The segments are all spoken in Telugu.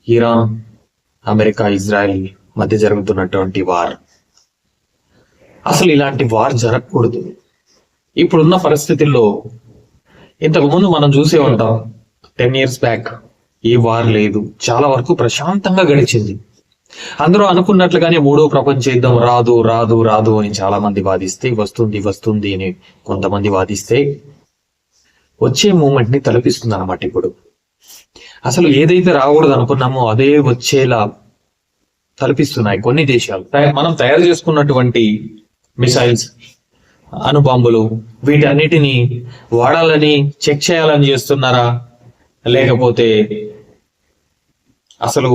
ఇరాన్, అమెరికా, ఇజ్రాయెల్ మధ్య జరుగుతున్నటువంటి వార్. అసలు ఇలాంటి వార్ జరగకూడదు. ఇప్పుడున్న పరిస్థితుల్లో ఇంతకుముందు మనం చూసే ఉంటాం, 10 years బ్యాక్ ఏ వార్ లేదు, చాలా వరకు ప్రశాంతంగా గడిచింది. అందరూ అనుకున్నట్లుగానే మూడో ప్రపంచ యుద్ధం రాదు రాదు రాదు అని చాలా మంది వాదిస్తే, వస్తుంది వస్తుంది అని కొంతమంది వాదిస్తే వచ్చే మూమెంట్ ని తలపిస్తుంది అన్నమాట. ఇప్పుడు అసలు ఏదైతే రాకూడదు అనుకున్నామో అదే వచ్చేలా తలపిస్తున్నాయి కొన్ని దేశాలు. మనం తయారు చేసుకున్నటువంటి మిసైల్స్, అణుబాంబులు, వీటన్నిటిని వాడాలని చెక్ చేయాలని చేస్తున్నారా, లేకపోతే అసలు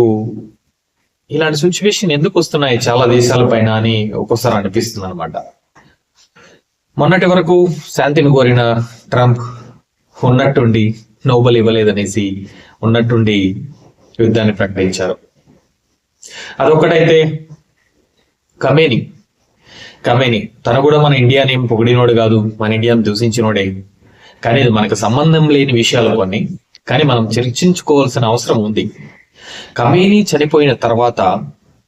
ఇలాంటి సిచ్యువేషన్ ఎందుకు వస్తున్నాయి చాలా దేశాల పైన అని ఒక్కోసారి అనిపిస్తుంది అనమాట. మొన్నటి వరకు శాంతిని కోరిన ట్రంప్ ఉన్నట్టుండి నోబెల్ ఇవ్వలేదనేసి ఉన్నట్టుండి యుద్ధాన్ని ప్రకటించారు. అదొక్కటైతే ఖమేని తను కూడా మన ఇండియాని పొగిడినోడు కాదు, మన ఇండియాని దూషించినోడే. కానీ ఇది మనకు సంబంధం లేని విషయాలు కొన్ని, కానీ మనం చర్చించుకోవాల్సిన అవసరం ఉంది. ఖమేని చనిపోయిన తర్వాత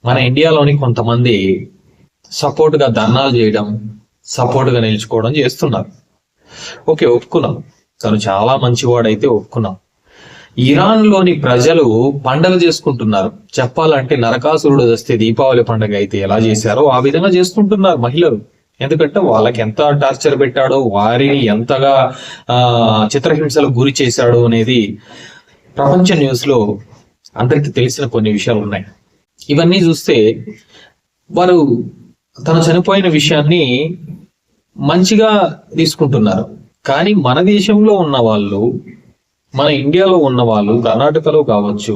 మన ఇండియాలోని కొంతమంది సపోర్ట్ గా ధర్నాలు చేయడం, సపోర్ట్ గా నిలుచుకోవడం చేస్తున్నారు. ఓకే, ఒప్పుకున్నాం, తను చాలా మంచివాడైతే ఒప్పుకున్నాం. ఇరాన్ లోని ప్రజలు పండగ చేసుకుంటున్నారు. చెప్పాలంటే నరకాసురుడు వస్తే దీపావళి పండుగ అయితే ఎలా చేశారో ఆ విధంగా చేసుకుంటున్నారు మహిళలు. ఎందుకంటే వాళ్ళకి ఎంత టార్చర్ పెట్టాడో, వారిని ఎంతగా చిత్రహింసలకు గురి చేశాడో అనేది ప్రపంచ న్యూస్ లో అందరికి తెలిసిన కొన్ని విషయాలు ఉన్నాయి. ఇవన్నీ చూస్తే వారు తను చనిపోయిన విషయాన్ని మంచిగా తీసుకుంటున్నారు. కానీ మన దేశంలో ఉన్న వాళ్ళు, మన ఇండియాలో ఉన్న వాళ్ళు, కర్ణాటకలో కావచ్చు,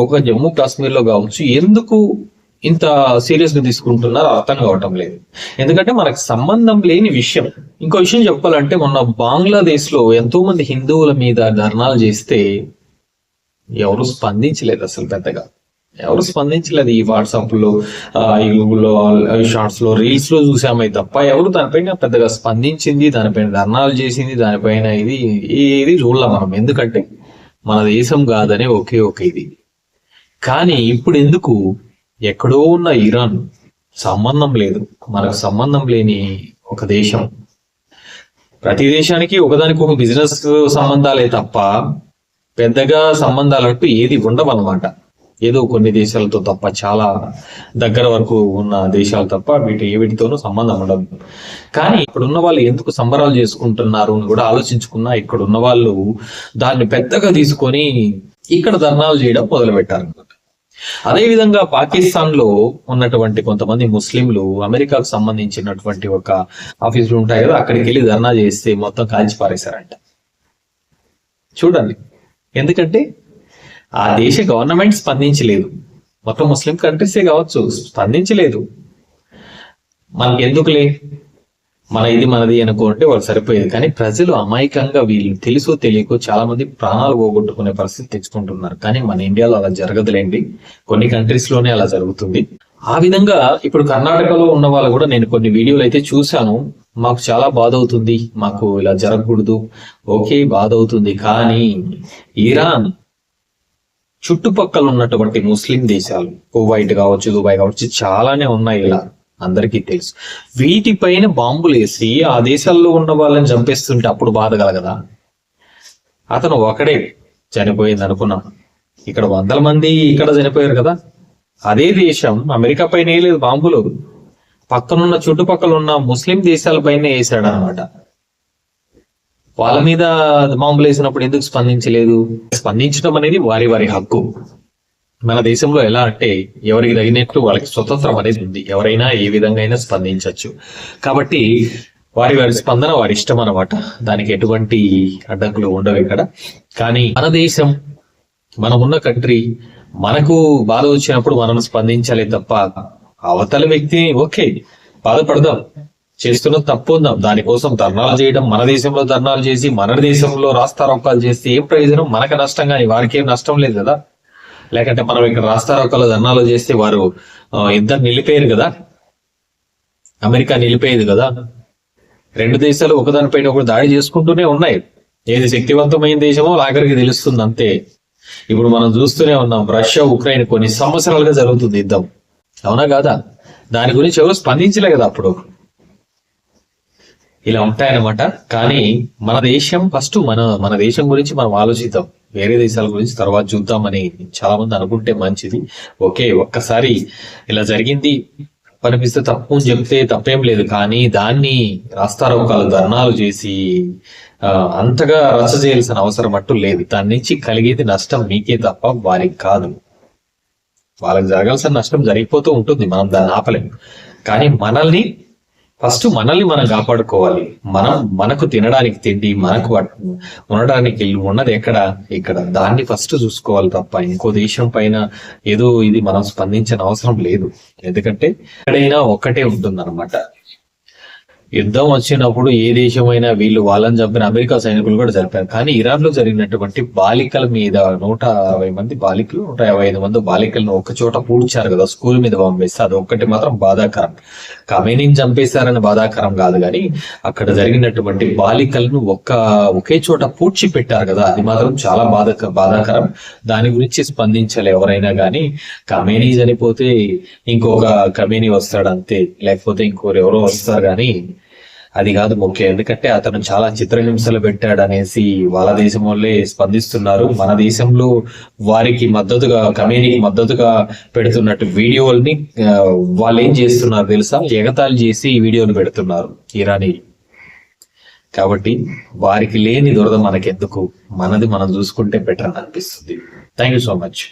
ఒక జమ్మూ కాశ్మీర్లో కావచ్చు, ఎందుకు ఇంత సీరియస్ గా తీసుకుంటున్నారో అర్థం కావటం లేదు. ఎందుకంటే మనకు సంబంధం లేని విషయం. ఇంకో విషయం చెప్పాలంటే, మొన్న బంగ్లాదేశ్ లో ఎంతో మంది హిందువుల మీద ధర్నాలు చేస్తే ఎవరు స్పందించలేదు. అసలు పెద్దగా ఎవరు స్పందించలేదు. ఈ వాట్సాప్ లో, ఈ గూగుల్లో, షార్ట్స్ లో, రీల్స్ లో చూసామే తప్ప ఎవరు దానిపైన పెద్దగా స్పందించింది, దానిపైన ధర్నాలు చేసింది, దానిపైన ఏది చూడలే మనం. ఎందుకంటే మన దేశం కాదనే ఒకే ఒక ఇది. కానీ ఇప్పుడు ఎందుకు ఎక్కడో ఉన్న ఇరాన్, సంబంధం లేదు, మనకు సంబంధం లేని ఒక దేశం. ప్రతి దేశానికి ఒకదానికి ఒక బిజినెస్ సంబంధాలే తప్ప పెద్దగా సంబంధాలంటూ ఏది ఉండవన్నమాట. ఏదో కొన్ని దేశాలతో తప్ప, చాలా దగ్గర వరకు ఉన్న దేశాలు తప్ప వీటితోనూ సంబంధం ఉండదు. కానీ ఇక్కడున్న వాళ్ళు ఎందుకు సంబరాలు చేసుకుంటున్నారు అని కూడా ఆలోచించుకున్నా, ఇక్కడ ఉన్న వాళ్ళు దాన్ని పెద్దగా తీసుకొని ఇక్కడ ధర్నాలు చేయడం మొదలు పెట్టారు. అదేవిధంగా పాకిస్తాన్ లో ఉన్నటువంటి కొంతమంది ముస్లింలు అమెరికాకు సంబంధించినటువంటి ఒక ఆఫీసులు ఉంటాయి కదా, అక్కడికి వెళ్ళి ధర్నా చేస్తే మొత్తం కాల్చి పారేశారంట. చూడండి, ఎందుకంటే ఆ దేశ గవర్నమెంట్ స్పందించలేదు. మొత్తం ముస్లిం కంట్రీసే కావచ్చు, స్పందించలేదు. మనకి ఎందుకులే, ఇది మనది అనుకుంటే వాళ్ళు సరిపోయేది. కానీ ప్రజలు అమాయకంగా, వీళ్ళు తెలుసో తెలియకో చాలా మంది ప్రాణాలు పోగొట్టుకునే పరిస్థితి తెచ్చుకుంటున్నారు. కానీ మన ఇండియాలో అలా జరగదులేండి, కొన్ని కంట్రీస్ లోనే అలా జరుగుతుంది. ఆ విధంగా ఇప్పుడు కర్ణాటకలో ఉన్న వాళ్ళు కూడా నేను కొన్ని వీడియోలు అయితే చూశాను. మాకు చాలా బాధ అవుతుంది, మాకు ఇలా జరగకూడదు. ఓకే, బాధ అవుతుంది. కానీ ఇరాన్ చుట్టుపక్కల ఉన్నటువంటి ముస్లిం దేశాలు, కువైట్ కావచ్చు, దుబాయ్ కావచ్చు, చాలానే ఉన్నాయి. ఇలా అందరికీ తెలుసు. వీటిపైన బాంబులు వేసి ఆ దేశాల్లో ఉన్న వాళ్ళని చంపేస్తుంటే అప్పుడు బాధ కలగదా? అతను ఒకడే చనిపోయింది అనుకున్నాం, ఇక్కడ 100 మంది ఇక్కడ చనిపోయారు కదా. అదే దేశం అమెరికా పైన వేయలేదు బాంబులు, పక్కనున్న చుట్టుపక్కల ఉన్న ముస్లిం దేశాల పైన వేసాడు అనమాట. వాళ్ళ మీద బాంబులు వేసినప్పుడు ఎందుకు స్పందించలేదు? స్పందించడం అనేది వారి హక్కు. మన దేశంలో ఎలా అంటే ఎవరికి తగినట్లు వాళ్ళకి స్వతంత్రం అనేది ఉంది, ఎవరైనా ఏ విధంగా అయినా స్పందించవచ్చు. కాబట్టి వారి స్పందన వారి ఇష్టం అనమాట, దానికి ఎటువంటి అడ్డంకులు ఉండవు ఇక్కడ. కానీ మన దేశం, మనం ఉన్న కంట్రీ, మనకు బాధ వచ్చినప్పుడు మనం స్పందించాలి తప్ప అవతల వ్యక్తి ఓకే బాధపడదాం, చేస్తున్న తప్పు ఉందాం, దానికోసం ధర్నాలు చేయడం, మన దేశంలో ధర్నాలు చేసి మన దేశంలో రాస్తారోకాలు చేస్తే ఏం ప్రయోజనం? మనకు నష్టం, కానీ వారికి ఏం నష్టం లేదు కదా. లేకంటే మనం ఇక్కడ రాస్తారోకాలు ధర్నాలు చేస్తే వారు యుద్ధం నిలిపేయరు కదా, అమెరికా నిలిపేయదు కదా. 2 దేశాలు ఒకదానిపైన ఒకటి దాడి చేసుకుంటూనే ఉన్నాయి. ఏది శక్తివంతమైన దేశమో ఆఖరికి తెలుస్తుంది అంతే. ఇప్పుడు మనం చూస్తూనే ఉన్నాం, రష్యా ఉక్రెయిన్ కొన్ని సంవత్సరాలుగా జరుగుతుంది యుద్ధం, అవునా కాదా? దాని గురించి ఎవరు స్పందించలే కదా అప్పుడు. ఇలా ఉంటాయన్నమాట. కానీ మన దేశం ఫస్ట్ మన దేశం గురించి మనం ఆలోచిద్దాం, వేరే దేశాల గురించి తర్వాత చూద్దామని చాలా మంది అనుకుంటే మంచిది. ఓకే, ఒక్కసారి ఇలా జరిగింది అనిపిస్తే తప్పు అని చెప్తే తప్పేం లేదు, కానీ దాన్ని రాస్తారోకాలు ధర్నాలు చేసి అంతగా రచ్చ చేయాల్సిన అవసరం అంటూ లేదు. దాని నుంచి కలిగేది నష్టం మీకే తప్ప వారికి కాదు. వాళ్ళకి జరగాల్సిన నష్టం జరిగిపోతూ ఉంటుంది, మనం దాన్ని ఆపలేము. కానీ మనల్ని మనం కాపాడుకోవాలి. మనకు తినడానికి తిండి, మనకు ఉండడానికి ఇల్లు ఉన్నది ఇక్కడ దాన్ని ఫస్ట్ చూసుకోవాలి తప్ప ఇంకో దేశం పైన ఏదో ఇది మనం స్పందించిన అవసరం లేదు. ఎందుకంటే ఎక్కడైనా ఒక్కటే ఉంటుంది అనమాట. యుద్ధం వచ్చినప్పుడు ఏ దేశమైనా వీళ్ళు వాళ్ళని చంపిన అమెరికా సైనికులు కూడా జరిపారు. కానీ ఇరాన్ లో జరిగినటువంటి బాలికల మీద 160 మంది బాలికలు 155 మంది బాలికలను ఒక చోట పూడ్చారు కదా, స్కూల్ మీద పంపిస్తే అది ఒక్కటి మాత్రం బాధాకరం. ఖమేనీని చంపేశారని బాధాకరం కాదు, కానీ అక్కడ జరిగినటువంటి బాలికలను ఒకే చోట పూడ్చి పెట్టారు కదా, అది మాత్రం చాలా బాధాకరం. దాని గురించి స్పందించాలి ఎవరైనా. కానీ ఖమేనీ చనిపోతే ఇంకొక ఖమేనీ వస్తాడు అంతే, లేకపోతే ఇంకోరెవరో వస్తారు, కానీ అది కాదు ముఖ్యం. ఎందుకంటే అతను చాలా చిత్రహింసలు పెట్టాడు అనేసి వాళ్ళ దేశం వాళ్ళే స్పందిస్తున్నారు. మన దేశంలో వారికి మద్దతుగా, ఖమేనీకి మద్దతుగా పెడుతున్నట్టు వీడియోల్ని వాళ్ళు ఏం చేస్తున్నారు తెలుసా? ఎగతాళి చేసి వీడియోలు పెడుతున్నారు ఇరానీ. కాబట్టి వారికి లేని దురద మనకెందుకు, మనది మనం చూసుకుంటే బెటర్ అని అనిపిస్తుంది. Thank you so much.